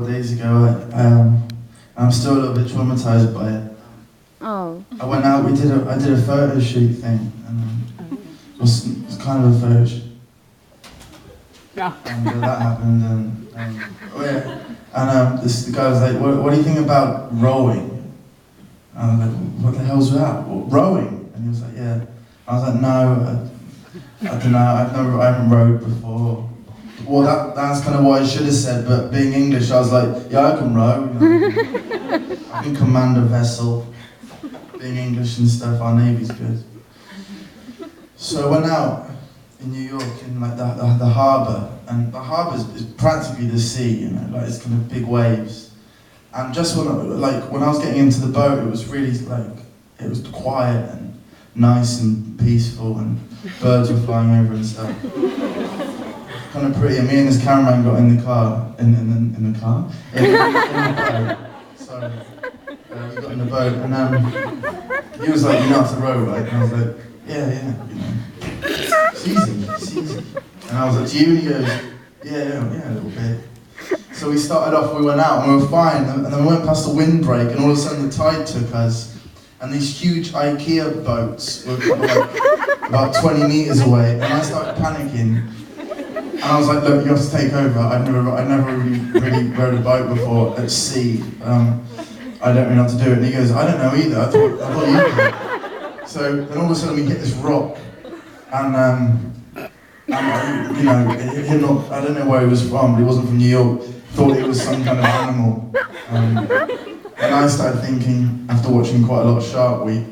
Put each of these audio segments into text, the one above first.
Days ago, I'm still a little bit traumatized by it. Oh. I went out, I did a photo shoot thing, and it was kind of a photo shoot. Yeah. And that happened, and oh yeah, and the guy was like, what do you think about rowing? And I was like, what the hell's that? What, rowing? And he was like, yeah. I was like, no, I don't know, I haven't rowed before. Well, that's kind of what I should have said, but being English, I was like, yeah, I can row. You know. I can command a vessel. Being English and stuff, our Navy's good. So I went out in New York in like the harbour, and the harbour is practically the sea, you know, like it's kind of big waves. And just when I was getting into the boat, it was really it was quiet and nice and peaceful, and birds were flying over and stuff. Kind of pretty, and me and this cameraman got in the car, in the boat. Sorry, we got in the boat, and he was like, "You know how to row, right?" And I was like, "Yeah, you know, it's easy." And I was like, "Do you?" And he goes, "Yeah, a little bit." So we started off, we went out, and we were fine, and then we went past the windbreak, and all of a sudden the tide took us, and these huge IKEA boats were kind of like about 20 meters away, and I started panicking. And I was like, look, you have to take over. I've never really rowed a boat before at sea. I don't really know how to do it. And he goes, I don't know either. I thought you did. So then all of a sudden we hit this rock, and you know, I don't know where he was from, but he wasn't from New York. Thought it was some kind of animal. And I started thinking, after watching quite a lot of Shark Week,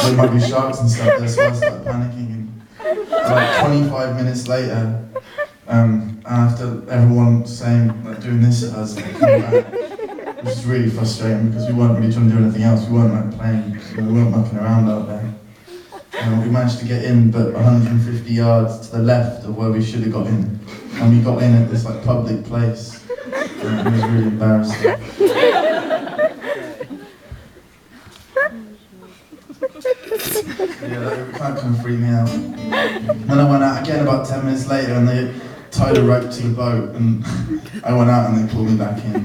there might be sharks and stuff there, so I started panicking. And like 25 minutes later, after everyone saying, like, doing this at us, like, coming back, which is really frustrating because we weren't really trying to do anything else. We weren't like playing, we weren't mucking around out there. We managed to get in, but 150 yards to the left of where we should have got in, and we got in at this like public place. It was really embarrassing. Yeah, that kind of freaked me out. Then I went out again about 10 minutes later, and they tied a rope to the boat, and I went out and they pulled me back in.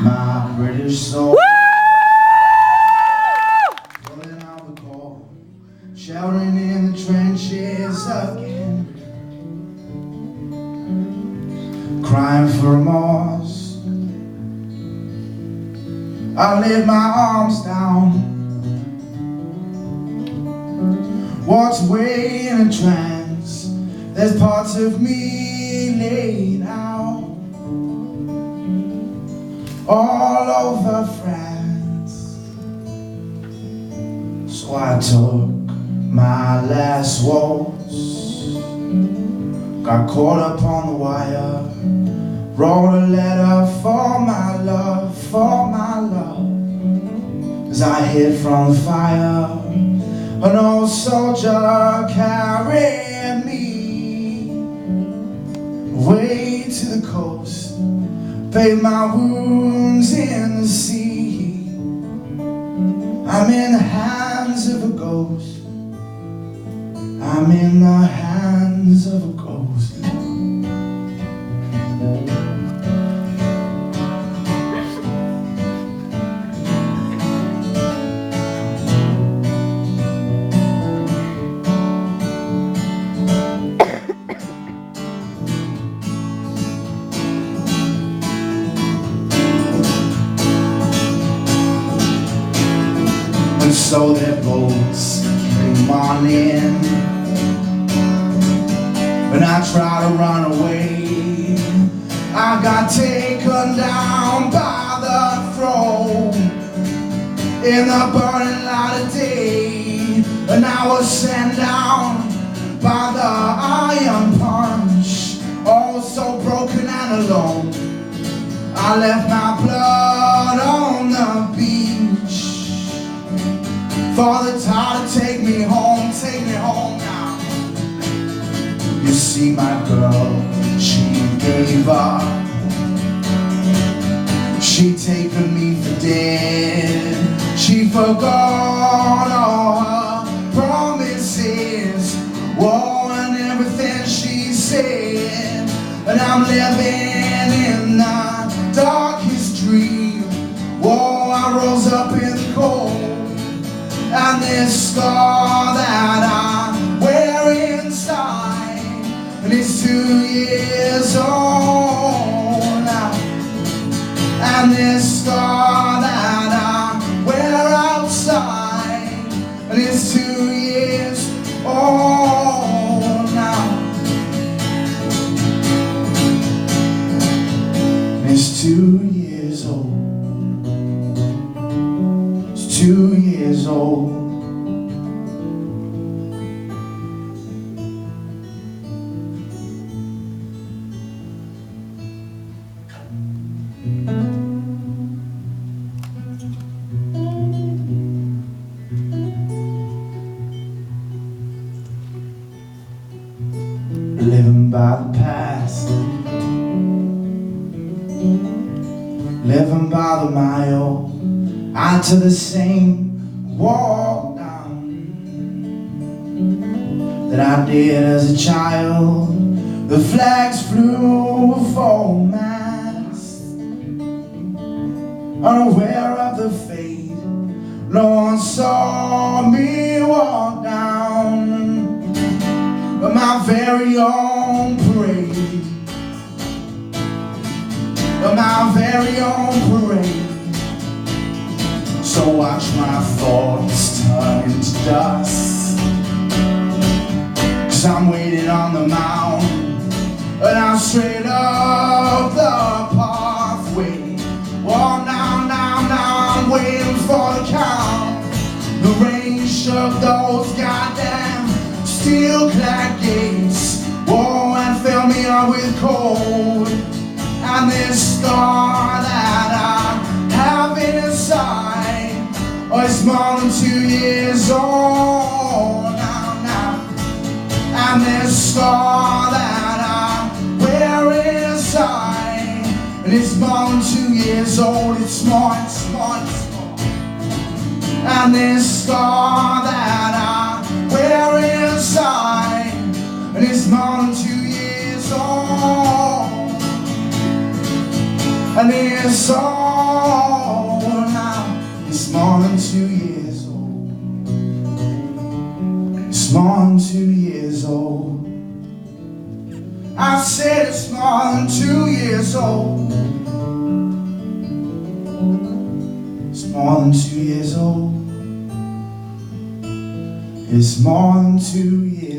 My British soul, pulling out the coal, shouting in the trenches again, crying for remorse. I laid my arms down, walked away in a trance. There's parts of me laid out all over France. So I took my last waltz, got caught up on the wire, wrote a letter for my love, as I hid from the fire. An old soldier carried me away to the coast, bathe my wounds in the sea. I'm in the hands of a ghost. I'm in the hands of a ghost. And so their boats came on in, and I tried to run away. I got taken down by the throne in the burning light of day, and I was sent down by the iron punch, all so broken and alone. I left my blood on the beach for the tide to take me home now. You see, my girl, she gave up. She'd taken me for dead. She forgot all her promises, and everything she said. And I'm living in the darkest dream. I rose up in the cold, and this scar that I wear inside, and it's 2 years old now. And this scar that I wear outside, and it's 2 years old now. It's 2 years old. It's 2 years old. Living by the past, living by the mile, out to the same walk down that I did as a child. The flags flew full mast, unaware of the fate. No one saw me walk down but my very own parade, but my very own parade. So watch my thoughts turn into dust, 'cause I'm waiting on the mountain, and I'm straight up the pathway. Oh, now I'm waiting for the count. The rain shook those goddamn steel-clad gates, and fill me up with cold. And this scar that I have inside, it's more than 2 years old now. And this scar that I wear inside, and it's more than 2 years old. It's more. And this scar that I wear inside, and it's more than 2 years old. And it's old now. It's more than 2 years old. It's more than 2 years old. I said it's more than 2 years old. It's more than 2 years old. It's more than 2 years.